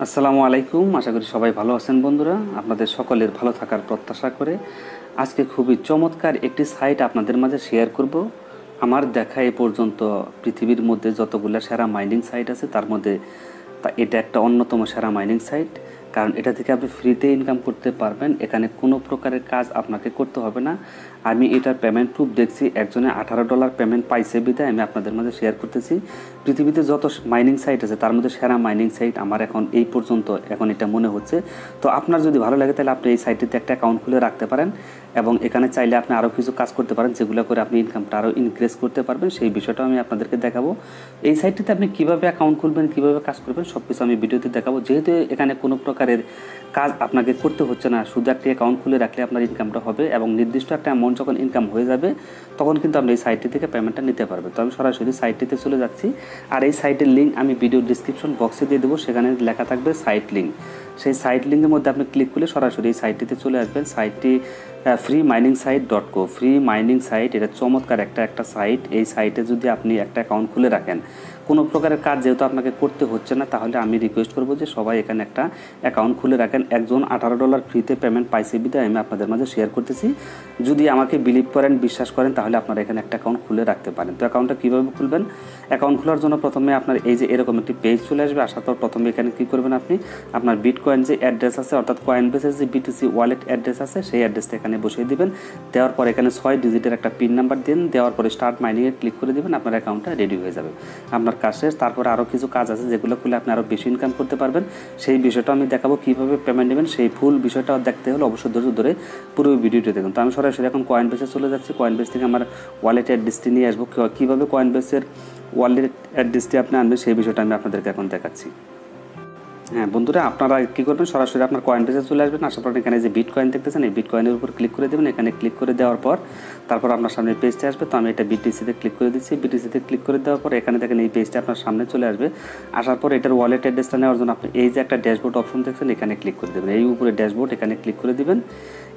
আসসালামু আলাইকুম। আশা করি সবাই ভালো আছেন বন্ধুরা। আপনাদের সকলের ভালো থাকার প্রত্যাশা করে আজকে খুবই চমৎকার একটি সাইট আপনাদের মাঝে শেয়ার করব। আমার দেখা এ পর্যন্ত পৃথিবীর মধ্যে যতগুলো সেরা মাইনিং সাইট আছে তার মধ্যে এটা একটা অন্যতম সেরা মাইনিং সাইট। কারণ এটা থেকে আপনি ফ্রিতে ইনকাম করতে পারবেন, এখানে কোনো প্রকারের কাজ আপনাকে করতে হবে না। আমি এটার পেমেন্ট প্রুফ দেখছি, একজনে $18 পেমেন্ট পাইছে বিধায় আমি আপনাদের মাঝে শেয়ার করতেছি। পৃথিবীতে যত মাইনিং সাইট আছে তার মধ্যে সেরা মাইনিং সাইট আমার এখন এই পর্যন্ত এটা মনে হচ্ছে। তো আপনার যদি ভালো লাগে তাহলে আপনি এই সাইটটিতে একটা অ্যাকাউন্ট খুলে রাখতে পারেন এবং এখানে চাইলে আপনি আরও কিছু কাজ করতে পারেন, যেগুলো করে আপনি ইনকামটা আরও ইনক্রিজ করতে পারবেন। সেই বিষয়টাও আমি আপনাদেরকে দেখাবো। এই সাইটটিতে আপনি কীভাবে অ্যাকাউন্ট খুলবেন, কীভাবে কাজ করবেন, সব কিছু আমি ভিডিওতে দেখাবো। যেহেতু এখানে কোনো প্রকারের কাজ আপনাকে করতে হচ্ছে না, শুধু একটি অ্যাকাউন্ট খুলে রাখলে আপনার ইনকামটা হবে এবং নির্দিষ্ট একটা অ্যামাউন্ট যখন ইনকাম হয়ে যাবে তখন কিন্তু আপনি এই সাইটটি থেকে পেমেন্টটা নিতে পারবেন। তো আমি সরাসরি সাইটটিতে চলে যাচ্ছি। আর এই সাইটের লিঙ্ক আমি ভিডিও ডিসক্রিপশন বক্সে দিয়ে দেবো, সেখানে লেখা থাকবে সাইট লিঙ্ক। সেই সাইট লিঙ্কের মধ্যে আপনি ক্লিক করলে সরাসরি এই সাইটটিতে চলে আসবেন। সাইটটি freemining.co। ফ্রি মাইনিং সাইট, এটা চমৎকার একটা সাইট। এই সাইটে যদি আপনি একটা অ্যাকাউন্ট খুলে রাখেন, কোনো প্রকারের কাজ যেহেতু আপনাকে করতে হচ্ছে না, তাহলে আমি রিকোয়েস্ট করবো যে সবাই এখানে একটা অ্যাকাউন্ট খুলে রাখেন। একজন $18 ফ্রিতে পেমেন্ট পাইছে বিধায় আমি আপনাদের মাঝে শেয়ার করতেছি। যদি আমাকে বিলিভ করেন, বিশ্বাস করেন, তাহলে আপনারা এখানে একটা অ্যাকাউন্ট খুলে রাখতে পারেন। তো অ্যাকাউন্টটা কীভাবে খুলবেন? অ্যাকাউন্ট খোলার জন্য প্রথমে আপনার এই যে এরকম একটি পেজ চলে আসবে। আসার পর প্রথমে এখানে কী করবেন, আপনি আপনার বিটকয়েন যে অ্যাড্রেস আছে, অর্থাৎ কয়েনবেসের যে বিটিসি ওয়ালেট অ্যাড্রেস আছে, সেই অ্যাড্রেসটা এখানে বসিয়ে দিবেন। দেওয়ার পর এখানে 6 ডিজিটের একটা পিন নাম্বার দিন। দেওয়ার পরে স্টার্ট মাইনিংয়ে ক্লিক করে দেবেন। আপনার অ্যাকাউন্টটা রেডি হয়ে যাবে। আপনার কাজ শেষ। তারপরে আরও কিছু কাজ আছে যেগুলো করলে আপনি আরও বেশি ইনকাম করতে পারবেন। সেই বিষয়টা আমি দেখাবো, কীভাবে পেমেন্ট নেবেন। সেই ফুল বিষয়টা দেখতে হলে অবশ্যই ধৈর্য ধরে পুরো ভিডিওটি দেখুন। তো আমি সরাসরি এখন কয়েনবেসে চলে যাচ্ছি। কয়েনবেস থেকে আমার ওয়ালেট অ্যাড্রেসটি নিয়ে আসবো। কীভাবে কয়েনবেসের ওয়ালেট অ্যাড্রেসটি আপনি আনবেন সেই বিষয়টা আমি আপনাদেরকে এখন দেখাচ্ছি। হ্যাঁ বন্ধুরা, আপনারা কী করবেন, সরাসরি আপনার কয়েনবেসে চলে আসবেন। আসার পর এখানে যে বিটকয়েন দেখতেছেন, এই বিটকয়েনের উপর ক্লিক করে দেবেন। এখানে ক্লিক করে দেওয়ার পর তারপর আপনার সামনে পেজটা আসবে। তো আমি এটা বিটিসিতে ক্লিক করে দিচ্ছি। বিটিসিতে ক্লিক করে দেওয়ার পর এখানে দেখেন এই পেজটা আপনার সামনে চলে আসবে। আসার পর এটার ওয়ালেট অ্যাড্রেসটা নেওয়ার জন্য আপনি এই যে একটা ড্যাশবোর্ড অপশন দেখছেন, এখানে ক্লিক করে দেবেন। এই উপরে ড্যাশবোর্ড, এখানে ক্লিক করে দিবেন।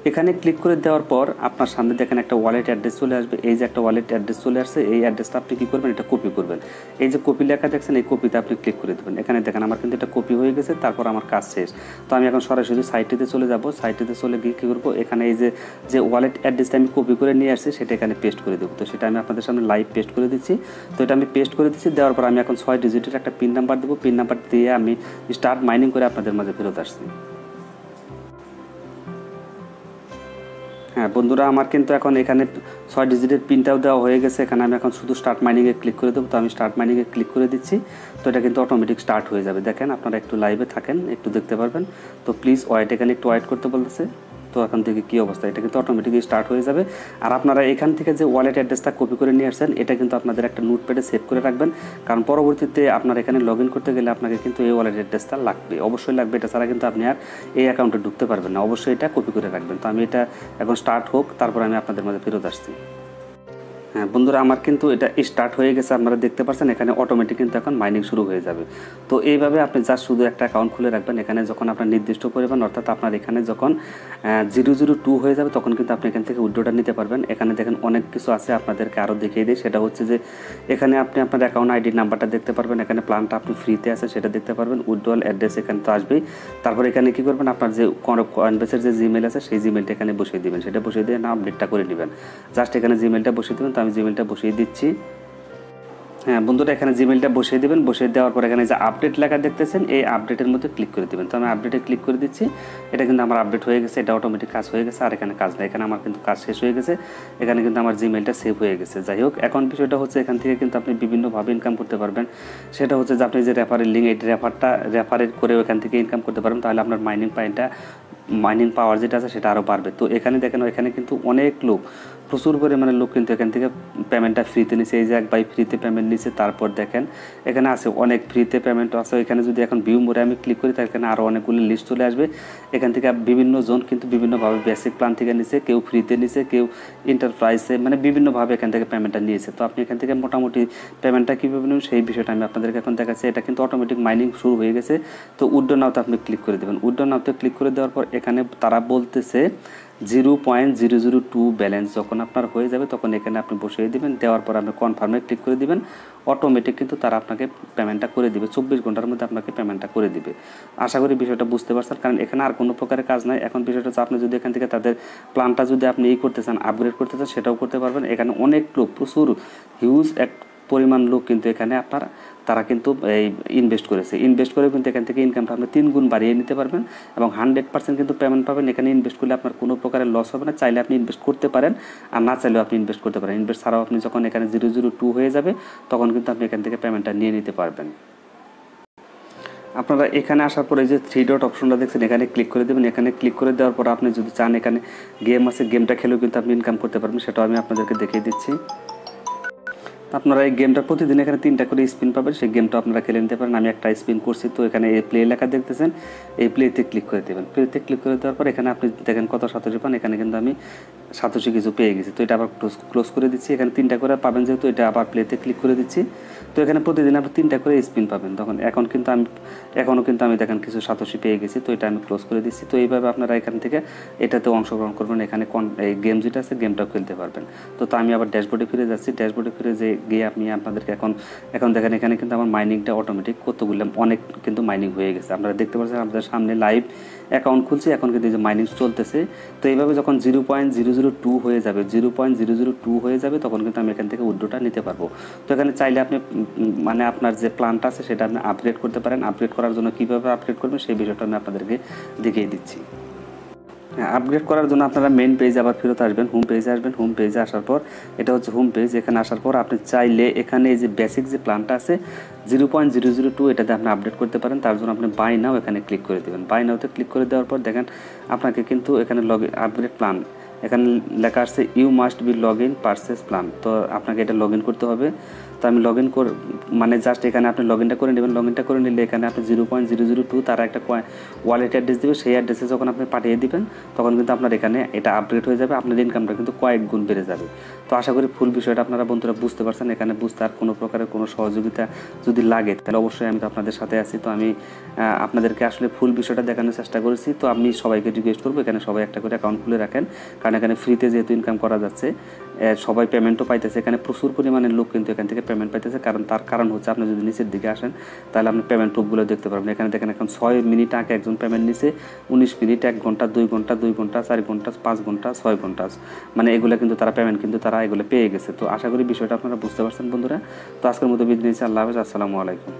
এখানে ক্লিক করে দেওয়ার পর আপনার সামনে দেখেন একটা ওয়ালেট অ্যাড্রেস চলে আসবে। এই যে একটা ওয়ালেট অ্যাড্রেস চলে আসছে, এই অ্যাড্রেসটা আপনি কী করবেন, এটা কপি করবেন। এই যে কপি লেখা দেখছেন, এই কপিতে আপনি ক্লিক করে দেবেন। এখানে দেখেন আমার কিন্তু এটা কপি হয়ে গেছে। তারপর আমার কাজ শেষ। তো আমি এখন সরাসরি সাইটটিতে চলে যাব। সাইটটিতে চলে গিয়ে কী করবো, এখানে এই যে ওয়ালেট অ্যাড্রেসটা আমি কপি করে নিয়ে আসছি সেটা এখানে পেস্ট করে দেবো। তো সেটা আমি আপনাদের সামনে লাইভ পেস্ট করে দিচ্ছি। তো এটা আমি পেস্ট করে দিচ্ছি। দেওয়ার পর আমি এখন 6 ডিজিটের একটা পিন নাম্বার দেবো। পিন নাম্বার দিয়ে আমি স্টার্ট মাইনিং করে আপনাদের মাঝে ফেরত আসছি। হ্যাঁ বন্ধুরা, আমার কিন্তু এখন এখানে 6 ডিজিটের পিনটাও দেওয়া হয়ে গেছে। এখানে আমি এখন শুধু স্টার্ট মাইনিংয়ে ক্লিক করে দেবো। তো আমি স্টার্ট মাইনিংয়ে ক্লিক করে দিচ্ছি। তো এটা কিন্তু অটোমেটিক স্টার্ট হয়ে যাবে। দেখেন, আপনারা একটু লাইভে থাকেন, একটু দেখতে পারবেন। তো প্লিজ ওয়েট, এখানে একটু ওয়েট করতে বলতেছে। তো এখন থেকে কী অবস্থা, এটা কিন্তু অটোমেটিকলি স্টার্ট হয়ে যাবে। আর আপনারা এখান থেকে যে ওয়ালেট অ্যাড্রেসটা কপি করে নিয়ে আসছেন, এটা কিন্তু আপনাদের একটা নোটপ্যাডে সেভ করে রাখবেন। কারণ পরবর্তীতে আপনার এখানে লগ ইন করতে গেলে আপনাকে কিন্তু এই ওয়ালেট অ্যাড্রেসটা লাগবে, অবশ্যই লাগবে। এটা ছাড়া কিন্তু আপনি আর এই অ্যাকাউন্টে ঢুকতে পারবেন না। অবশ্যই এটা কপি করে রাখবেন। তো আমি এটা এখন স্টার্ট হোক, তারপর আমি আপনাদের মাঝে ফেরত আসছি। হ্যাঁ বন্ধুরা, আমার কিন্তু এটা স্টার্ট হয়ে গেছে। আপনারা দেখতে পাচ্ছেন এখানে অটোমেটিক কিন্তু এখন মাইনিং শুরু হয়ে যাবে। তো এইভাবে আপনি জাস্ট শুধু একটা অ্যাকাউন্ট খুলে রাখবেন। এখানে যখন আপনার নির্দিষ্ট পরিমাণ, অর্থাৎ আপনার এখানে যখন 002 হয়ে যাবে তখন কিন্তু আপনি এখান থেকে উইথড্রটা নিতে পারবেন। এখানে দেখেন অনেক কিছু আছে, আপনাদেরকে আরও দেখিয়ে দিই। সেটা হচ্ছে যে এখানে আপনি আপনার অ্যাকাউন্ট আইডি নাম্বারটা দেখতে পারবেন। এখানে প্ল্যানটা আপনি ফ্রিতে আছে সেটা দেখতে পারবেন। উইথড্রল অ্যাড্রেস এখানে তো আসবেই। তারপর এখানে কী করবেন, আপনার যে কয়েনবেসের যে জিমেল আছে সেই জিমেলটা এখানে বসিয়ে দিবেন। সেটা বসিয়ে দিয়ে না আপডেটটা করে নেবেন। জাস্ট এখানে জিমেলটা বসিয়ে দেবেন। তো আমি জিমেলটা বসিয়ে দিচ্ছি। হ্যাঁ বন্ধুরা, এখানে জিমেলটা বসিয়ে দেবেন। বসিয়ে দেওয়ার পর এখানে যে আপডেট লেখা দেখতেছেন, এই আপডেটের মধ্যে ক্লিক করে দেবেন। তো আমি আপডেটে ক্লিক করে দিচ্ছি। এটা কিন্তু আমার আপডেট হয়ে গেছে, এটা অটোমেটিক কাজ হয়ে গেছে। আর এখানে কাজ নেই, এখানে আমার কিন্তু কাজ শেষ হয়ে গেছে। এখানে কিন্তু আমার জিমেলটা সেভ হয়ে গেছে। যাই হোক, এখন বিষয়টা হচ্ছে এখান থেকে কিন্তু আপনি বিভিন্নভাবে ইনকাম করতে পারবেন। সেটা হচ্ছে যে আপনি যে রেফারের লিঙ্ক, এই রেফারের করেও এখান থেকে ইনকাম করতে পারবেন। তাহলে আপনার মাইনিং পাওয়ার যেটা আছে সেটা আরও বাড়বে। তো এখানে দেখেন, এখানে কিন্তু অনেক লোক, প্রচুর পরিমাণে লোক কিন্তু এখান থেকে পেমেন্টটা ফ্রিতে নিচ্ছে। এই যে এক ভাই ফ্রিতে পেমেন্ট নিচ্ছে। তারপর দেখেন এখানে আছে অনেক ফ্রিতে পেমেন্ট আছে। এখানে যদি এখন ভিউ মোরে আমি ক্লিক করি, তাহলে এখানে আরও অনেকগুলো লিস্ট চলে আসবে। এখান থেকে বিভিন্ন জন কিন্তু বিভিন্নভাবে বেসিক প্ল্যান থেকে নিচ্ছে, কেউ ফ্রিতে নিচ্ছে, কেউ এন্টারপ্রাইজে, মানে বিভিন্নভাবে এখান থেকে পেমেন্টটা নিয়েছে। তো আপনি এখান থেকে মোটামুটি পেমেন্টটা কীভাবে নেবেন সেই বিষয়টা আমি আপনাদেরকে এখন দেখাচ্ছি। এটা কিন্তু অটোমেটিক মাইনিং শুরু হয়ে গেছে। তো উইথড্র নাওতে আপনি ক্লিক করে দেবেন। উইথড্র নাওতে ক্লিক করে দেওয়ার পর এখানে তারা বলতেছে 0.002 ব্যালেন্স যখন আপনার হয়ে যাবে তখন এখানে আপনি বসিয়ে দিবেন, দেওয়ার পর আপনি কনফার্মে ক্লিক করে দিবেন, অটোমেটিক কিন্তু তারা আপনাকে পেমেন্টটা করে দিবে, 24 ঘন্টার মধ্যে আপনাকে পেমেন্টটা করে দিবে। আশা করি বিষয়টা বুঝতে পারছেন, কারণ এখানে আর কোনো প্রকারের কাজ নাই। এখন বিষয়টা হচ্ছে আপনি যদি এখান থেকে তাদের প্ল্যানটা যদি আপনি করতে চান, আপগ্রেড করতে চান, সেটাও করতে পারবেন। এখানে অনেক লোক, প্রচুর হিউজ এক পরিমাণ লোক কিন্তু এখানে তারা কিন্তু এই ইনভেস্ট করে কিন্তু এখান থেকে ইনকামটা আপনি 3 গুণ বাড়িয়ে নিতে পারবেন এবং 100% কিন্তু পেমেন্ট পাবেন। এখানে ইনভেস্ট করলে আপনার কোনো প্রকারের লস হবে না। চাইলে আপনি ইনভেস্ট করতে পারেন, আর না চাইলেও আপনি ইনভেস্ট করতে পারেন। ইনভেস্ট ছাড়াও আপনি যখন এখানে 002 হয়ে যাবে তখন কিন্তু আপনি এখান থেকে পেমেন্টটা নিয়ে নিতে পারবেন। আপনারা এখানে আসার পরে যে 3 ডট অপশনটা দেখছেন, এখানে ক্লিক করে দেবেন। এখানে ক্লিক করে দেওয়ার পর আপনি যদি চান এখানে গেম আছে, গেমটা খেলেও কিন্তু আপনি ইনকাম করতে পারবেন, সেটাও আমি আপনাদেরকে দেখিয়ে দিচ্ছি। আপনারা এই গেমটা প্রতিদিন এখানে 3টা করে স্পিন পাবেন, সেই গেমটা আপনারা খেলে নিতে পারেন। আমি একটা স্পিন করছি, তো এখানে এই প্লে লেখা দেখতেছেন, এই প্লেতে ক্লিক করে দেবেন। প্লেতে ক্লিক করে দেওয়ার পর এখানে আপনি দেখেন কত সাতোশি পান। এখানে কিন্তু আমি সাতোশি কিছু পেয়ে গেছি, তো এটা আবার ক্লোজ করে দিচ্ছি। এখানে 3টা করে পাবেন, যেহেতু এটা আবার প্লেতে ক্লিক করে দিচ্ছি। তো এখানে প্রতিদিন আপনি 3টা করে স্পিন পাবেন। তখন এখনও কিন্তু আমি দেখেন কিছু সাতোশি পেয়ে গেছি, তো এটা আমি ক্লোজ করে দিচ্ছি। তো এইভাবে আপনারা এখান থেকে এটাতে অংশগ্রহণ করবেন, এখানে এই গেম যেটা আছে গেমটাও খেলতে পারবেন। তো আমি আবার ড্যাশবোর্ডে ফিরে যাচ্ছি। ড্যাশবোর্ডে ফিরে গিয়ে আমি আপনাদেরকে এখন দেখেন এখানে কিন্তু আমার মাইনিংটা অটোমেটিক কতগুলো অনেক কিন্তু মাইনিং হয়ে গেছে। আপনারা দেখতে পাচ্ছেন আপনাদের সামনে লাইভ অ্যাকাউন্ট খুলছে, এখন কিন্তু এই যে মাইনিং চলতেছে। তো এইভাবে যখন 0.002 হয়ে যাবে, 0.002 হয়ে যাবে তখন কিন্তু আমি এখান থেকে উইথড্রটা নিতে পারবো। তো এখানে চাইলে আপনি মানে আপনার যে প্ল্যানটা আছে সেটা আপনি আপগ্রেড করতে পারেন। আপগ্রেড করার জন্য কীভাবে আপগ্রেড করবেন সেই বিষয়টা আমি আপনাদেরকে দেখিয়ে দিচ্ছি। আপগ্রেড করার জন্য আপনারা মেইন পেজে আবার ফেরত আসবেন, হোম পেজে আসবেন। হোম পেজে আসার পর এটা হচ্ছে হোম পেজ। এখানে আসার পর আপনি চাইলে এখানে এই যে বেসিক যে প্ল্যানটা আছে 0.002 এটাতে আপনি আপডেট করতে পারেন। তার জন্য আপনি বাই নাও এখানে ক্লিক করে দেবেন। বাই নাওতে ক্লিক করে দেওয়ার পর দেখেন আপনাকে কিন্তু এখানে আপগ্রেড প্ল্যান এখানে লেখা আসছে you must be log in purchase plan. তো আপনাকে এটা লগ ইন করতে হবে। তো আমি লগ ইন মানে জাস্ট এখানে আপনি লগ ইনটা করে নেবেন। লগ ইনটা করে নিলে এখানে আপনি 0.002 তারা একটা ওয়ালেট অ্যাড্রেস দেবে, সেই অ্যাড্রেসে যখন আপনি পাঠিয়ে দিবেন তখন কিন্তু আপনার এখানে এটা আপডেট হয়ে যাবে, আপনার ইনকামটা কিন্তু কয়েক গুণ বেড়ে যাবে। তো আশা করি ফুল বিষয়টা আপনারা বন্ধুরা বুঝতে পারছেন। এখানে বুঝতে আর কোনো প্রকারের কোনো সহযোগিতা যদি লাগে তাহলে অবশ্যই আমি তো আপনাদের সাথে আছি। তো আমি আপনাদেরকে আসলে ফুল বিষয়টা দেখানোর চেষ্টা করেছি। তো আমি সবাইকে রিকোয়েস্ট করবো এখানে সবাই একটা করে অ্যাকাউন্ট খুলে রাখেন, কারণ এখানে ফ্রিতে যেহেতু ইনকাম করা যাচ্ছে, সবাই পেমেন্টও পাইতেছে। এখানে প্রচুর পরিমাণের লোক কিন্তু এখান থেকে পেমেন্ট পাইতেছে, তার কারণ হচ্ছে আপনি যদি নিচের দিকে আসেন তাহলে আপনি পেমেন্ট প্রুফগুলো দেখতে পারবেন। এখানে দেখেন এখন 6 মিনিট আগে একজন পেমেন্ট নিছে, 19 মিনিট, 1 ঘন্টা, 2 ঘন্টা, 2 ঘন্টা, 4 ঘন্টা, 5 ঘন্টা, 6 ঘন্টা, মানে এগুলো কিন্তু তারা পেমেন্ট কিন্তু তারা এগুলো পেয়ে গেছে। তো আশা করি বিষয়টা আপনারা বুঝতে পারছেন বন্ধুরা। তো আজকের মতো বিদায় নিচ্ছি। আল্লাহ হাফেজ, আসসালামু আলাইকুম।